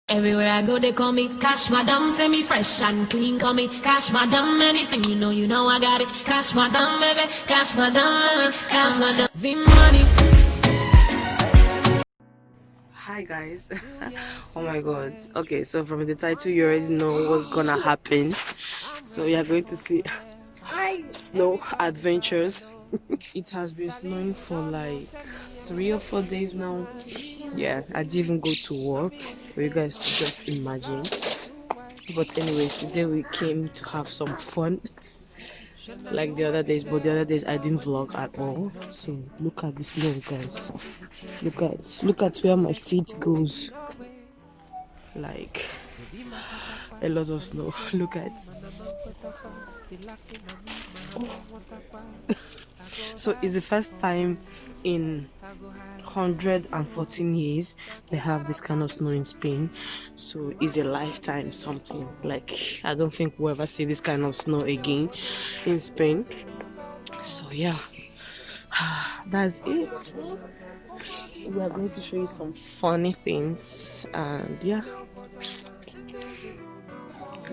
Everywhere I go, they call me Cash Madam, say me fresh and clean, call me Cash Madam, anything you know I got it. Cash Madam, baby, Cash Madam, Cash Madam, V-Money. Hi guys. Oh my god. Okay, so from the title you already know what's gonna happen. So you're going to see snow adventures. It has been snowing for like 3 or 4 days now. Yeah, I didn't even go to work for you guys to just imagine. But anyways, today we came to have some fun like the other days, but the other days I didn't vlog at all. So look at the snow, guys. Look at where my feet goes. Like a lot of snow. Look at. Oh. So it's the first time in 114 years they have this kind of snow in Spain. So it's a lifetime something. Like I don't think we'll ever see this kind of snow again in Spain. So yeah, that's it. We are going to show you some funny things, and yeah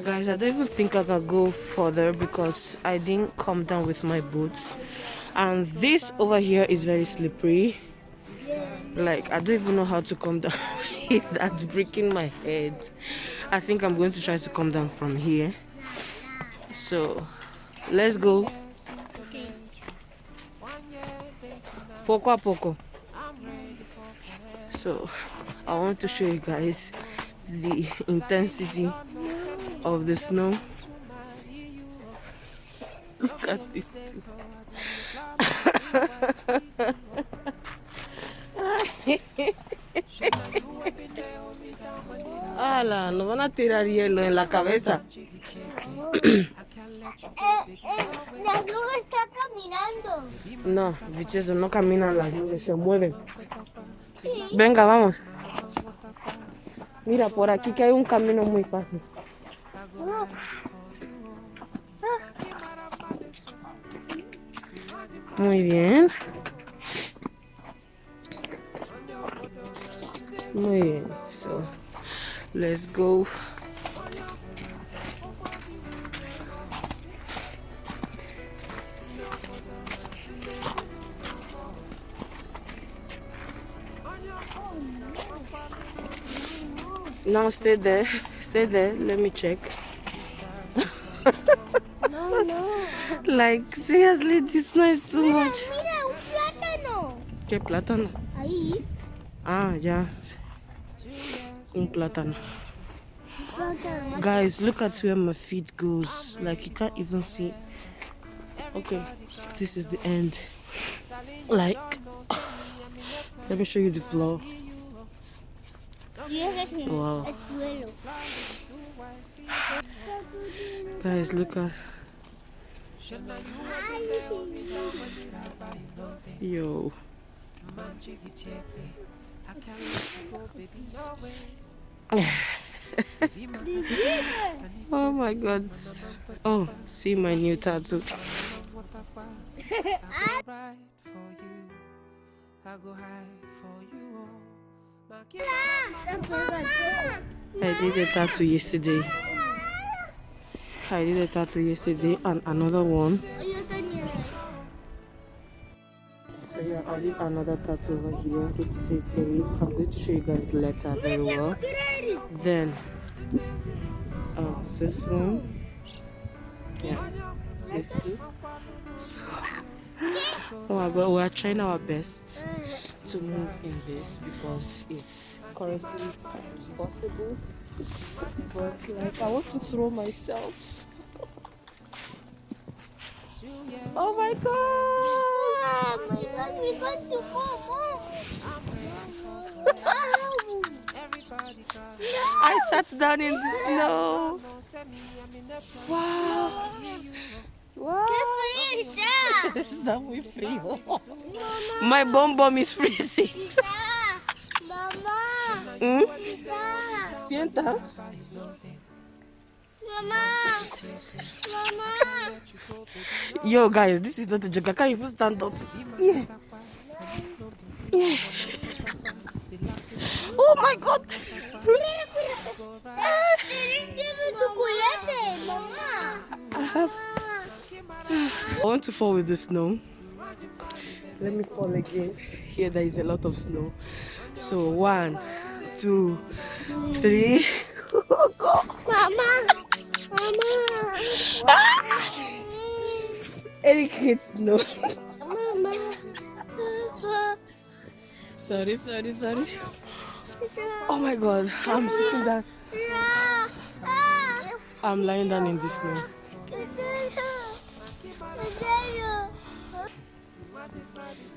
guys, I don't even think I can go further because I didn't come down with my boots, and this over here is very slippery. Like I don't even know how to come down. That's breaking my head. I think I'm going to try to come down from here. So let's go. Poco a poco. So I want to show you guys the intensity of the snow. Look at this too. Ala, nos van a tirar hielo en la cabeza. La nube está caminando. No, bichos, no caminan las nubes, se mueven. Venga, vamos. Mira, por aquí que hay un camino muy fácil. Muy bien. Muy bien. So, let's go. Now stay there. Stay there. Let me check. No. Like seriously, this snow is too much. Mira, un plátano. ¿Qué plátano? Ahí. Ah, ya. Un plátano. Guys, look at where my feet goes. Like you can't even see. Okay, this is the end. Like, let me show you the floor. Wow. Guys, look at. Yo. Oh my god. Oh, see my new tattoo. I did a tattoo yesterday. And another one. So yeah, I did another tattoo over here which says Eric. I'm going to show you guys later very well. Then this one. Yeah, these two. So oh my god, we are trying our best to move in this because it's currently possible. But like I want to throw myself. Oh my god! Oh my god, we're going to fall. I sat down in the snow. Wow. Wow. ¡Qué frío está! Está muy frío. My bum is freezing. Mamá. Sienta. Mamá. Yo guys, this is not a joke. I can't even stand up. Yeah. Oh my god. I want to fall with the snow. Let me fall again. Here there is a lot of snow. So 1, 2, 3. Mama. Eric hates snow. Mama. Sorry. Oh my god, I'm sitting down. I'm lying down in the snow.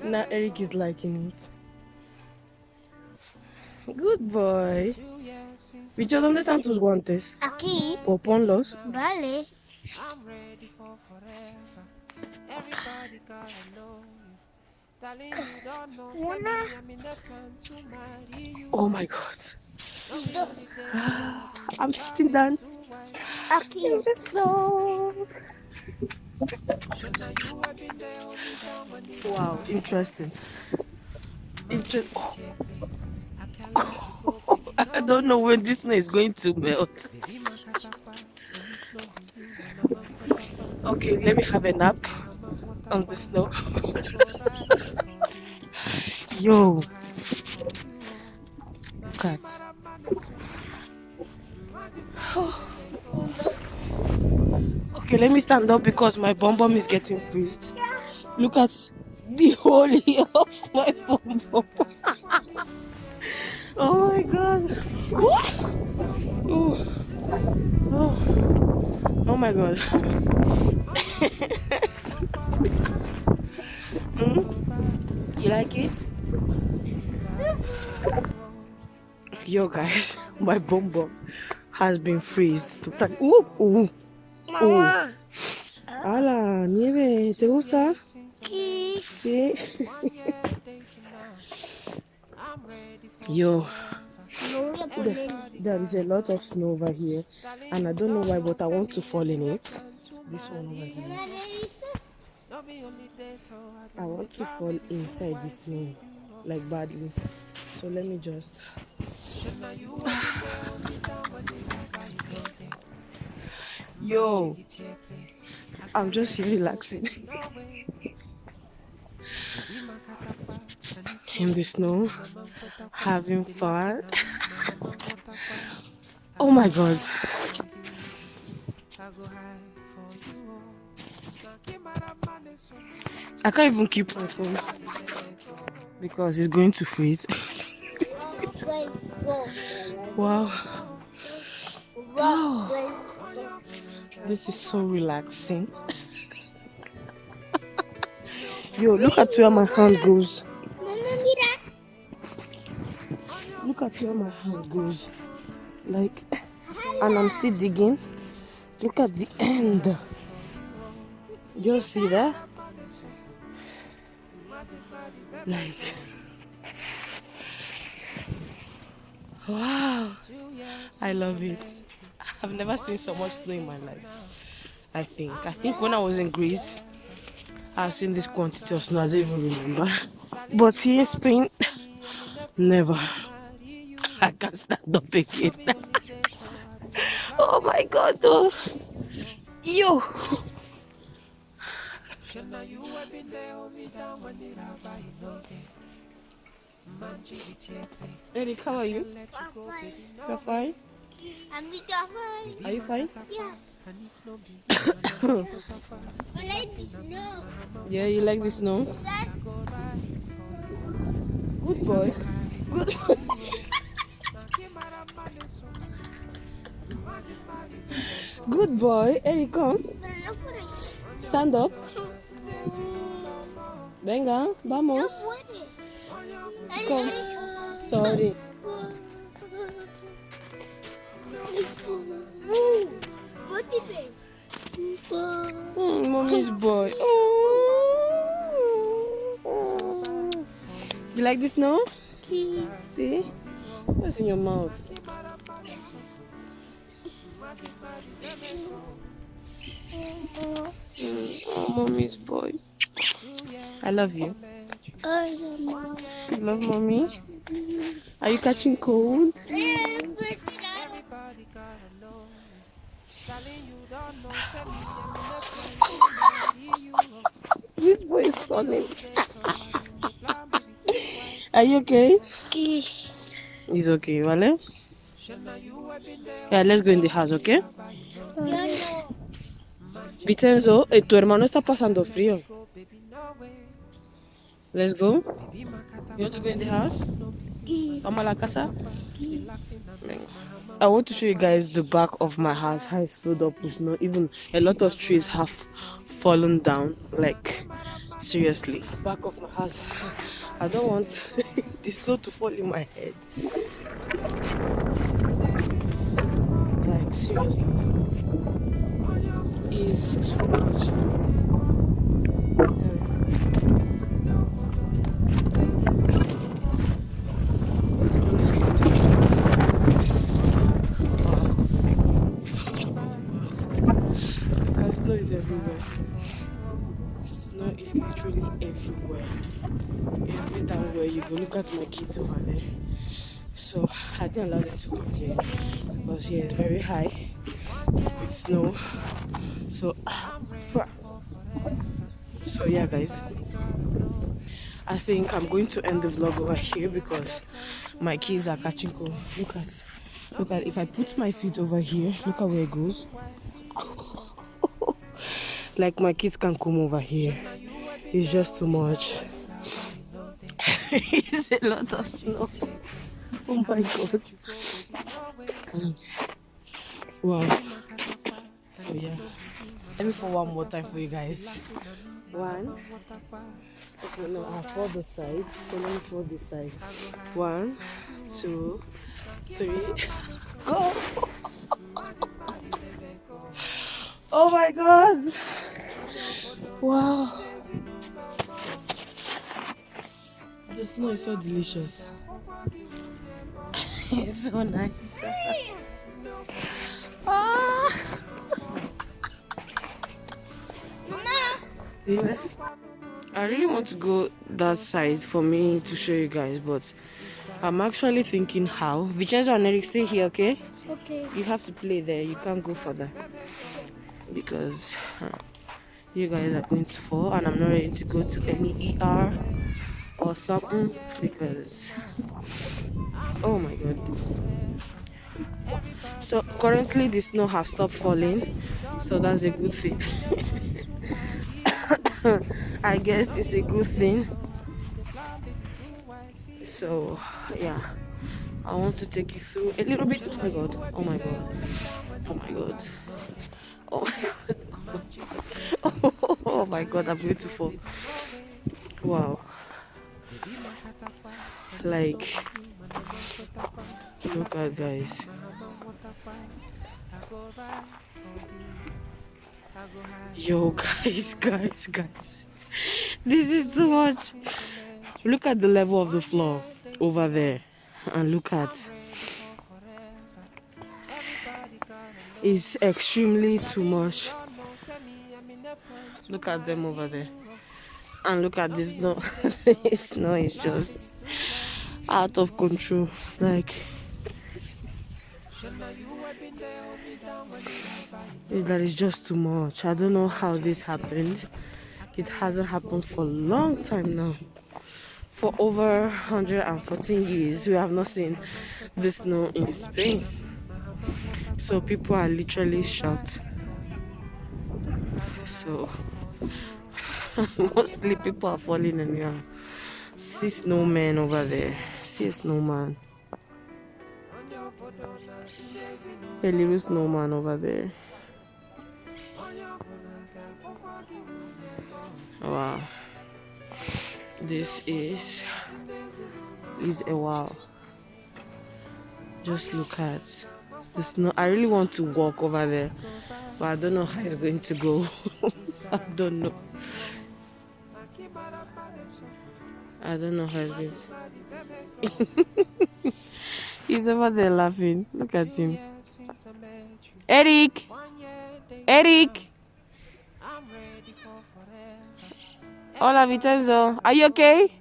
Now Eric is liking it. Good boy. Bicho, ¿dónde están tus guantes? Aquí. O ponlos. Vale. Oh my god. Y dos. I'm sitting down Aquí. in the snow. Wow, interesting. I don't know when this snow is going to melt. Okay, let me have a nap on the snow. Yo, look at. Okay, let me stand up because my bum bum is getting freezed. Look at the hole here of my bum bum. Oh my god. Oh. Oh my god. You like it? Yo guys, my bum bum has been freezed totally. Ala, nieve, ¿te gusta? Aquí. Sí. Yo, No voy a poner. there is a lot of snow over here, and I don't know why, but I want to fall in it. This one over here. I want to fall inside the snow, like badly. So let me just. Yo, I'm just here relaxing in the snow, having fun. Oh my god. I can't even keep my phone because it's going to freeze. Wow. Oh, this is so relaxing. Yo, look at where my hand goes. Look at where my hand goes. Like, and I'm still digging. Look at the end. You see that? Like, wow, I love it. I've never seen so much snow in my life. I think when I was in Greece, I've seen this quantity of snow. I don't even remember. But here in Spain, never. I can't stand up again. Oh my god, though. Yo. Eric, how are you? You're fine? Are you fine? Yeah. I like the snow. Yeah, you like the snow? Good boy. Good boy. Good boy. Eric, come. Stand up. Venga, vamos. Come. Sorry. Mommy's boy. Oh. You like the snow? See? What's in your mouth? Oh, mommy's boy. I love you. You love mommy? Are you catching cold? This boy is funny. Are you okay? Okay. He's okay, Vale? Yeah, let's go in the house, okay? Yo no. Vincenzo, tu hermano está pasando frío. Let's go. You want to go in the house? Okay. Vamos a la casa? I want to show you guys the back of my house, how it's filled up with snow. Even a lot of trees have fallen down. Like, seriously. Back of my house. I don't want the snow to fall in my head. Like, seriously. It's too much. It's terrible. It's honestly terrible. Because snow is everywhere. Snow is literally everywhere. Every time where you go, look at my kids over there. So I didn't allow them to come here because here it's very high with snow. So yeah, guys, I think I'm going to end the vlog over here because my kids are catching cold. Look at if I put my feet over here, look at where it goes. Like my kids can come over here. It's just too much. It's a lot of snow. Oh my god. Wow. So yeah. Let me for one more time for you guys. One. Okay, no, I'll fold the side. So let me fold this side. 1, 2, 3. Go! Oh my god! Wow! The snow is so delicious. It's so nice. Ah. Yeah. I really want to go that side for me to show you guys, but I'm actually thinking how. Vincenzo and Eric, stay here, okay? Okay. You have to play there. You can't go further because you guys are going to fall, and I'm not ready to go to any ER or something because oh my god. So currently the snow has stopped falling, so that's a good thing. I guess it's a good thing. So yeah, I want to take you through a little bit. Oh my god, oh my god, oh my god, oh my god, oh my god, I'm beautiful. Wow. Like, look at guys. Yo guys, this is too much. Look at the level of the floor over there, and look at, it's extremely too much. Look at them over there, and look at this snow. This snow is just out of control. Like, that is just too much. I don't know how this happened. It hasn't happened for a long time now. For over 114 years, we have not seen the snow in Spain. So people are literally shocked. So mostly people are falling in here. See snowman over there. See a snowman. A little snowman over there. Wow. This is a wow. Just look at the snow. I really want to walk over there, but I don't know how it's going to go. I don't know. I don't know how it's going to. He's over there laughing. Look at him. Eric! Eric! Hola, Vincenzo. Are you okay?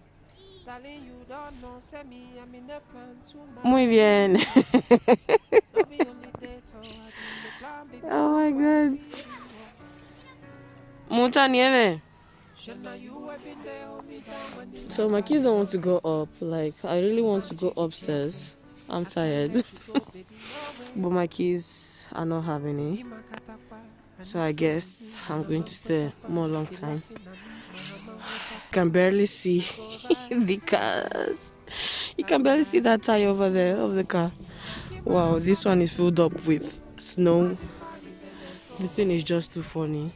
Muy bien. Oh my Mucha nieve. So my kids don't want to go up. Like, I really want to go upstairs. I'm tired. But my kids are not having it. So I guess I'm going to stay more long time. Can barely see the cars. You can barely see that tire over there of the car. Wow, this one is filled up with snow. The thing is just too funny.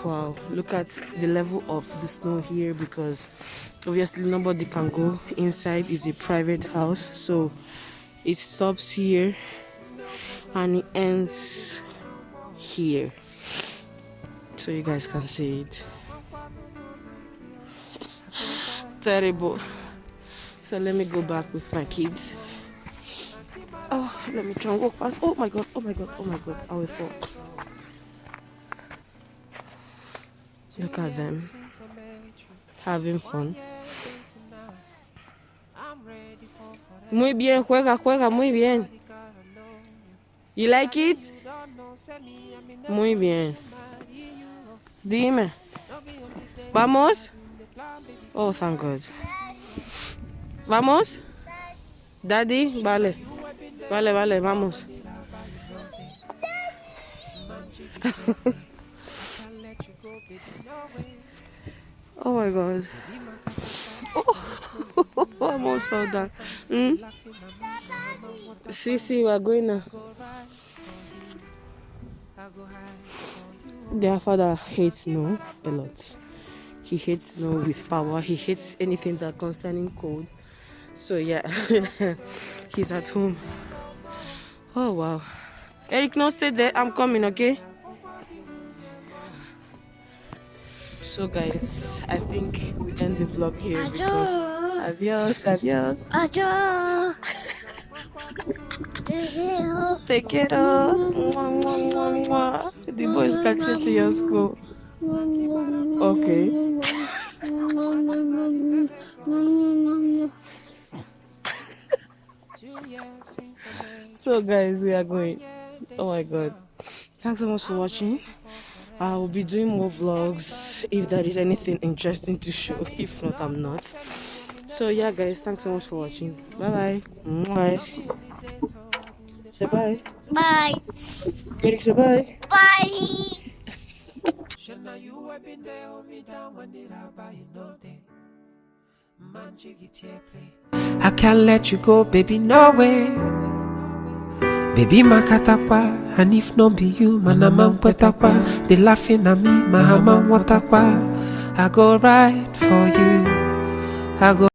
Wow, look at the level of the snow here, because obviously nobody can go inside. It's a private house, so it stops here and it ends here, so you guys can see it. Terrible. So let me go back with my kids. Oh, let me try and walk fast. Oh my god, oh my god, oh my god, I will fall. Look at them having fun. Muy bien, juega muy bien. You like it? Muy bien. Dime. Vamos? Oh, thank God. Vamos? Daddy? Vale. Vale, vamos. Oh my God. Oh, I almost fell down. See, we're going now. Their father hates snow a lot. He hates snow with power. He hates anything that concerning cold. So yeah, he's at home. Oh wow. Eric, no, stay there. I'm coming, okay? So guys, I think we end the vlog here because adios. Take care of. The boys can chase you your school. Okay. So guys, we are going. Oh my God. Thanks so much for watching. I will be doing more vlogs if there is anything interesting to show. If not, I'm not. So yeah guys, thanks so much for watching. Bye. Say bye. Bye. Eric, say bye. Bye. I can't let you go, baby, no way. Baby makatakwa, and if not be you, manamang kwetakwa. They laughing at me, mahamang watakwa. I go right for you. I go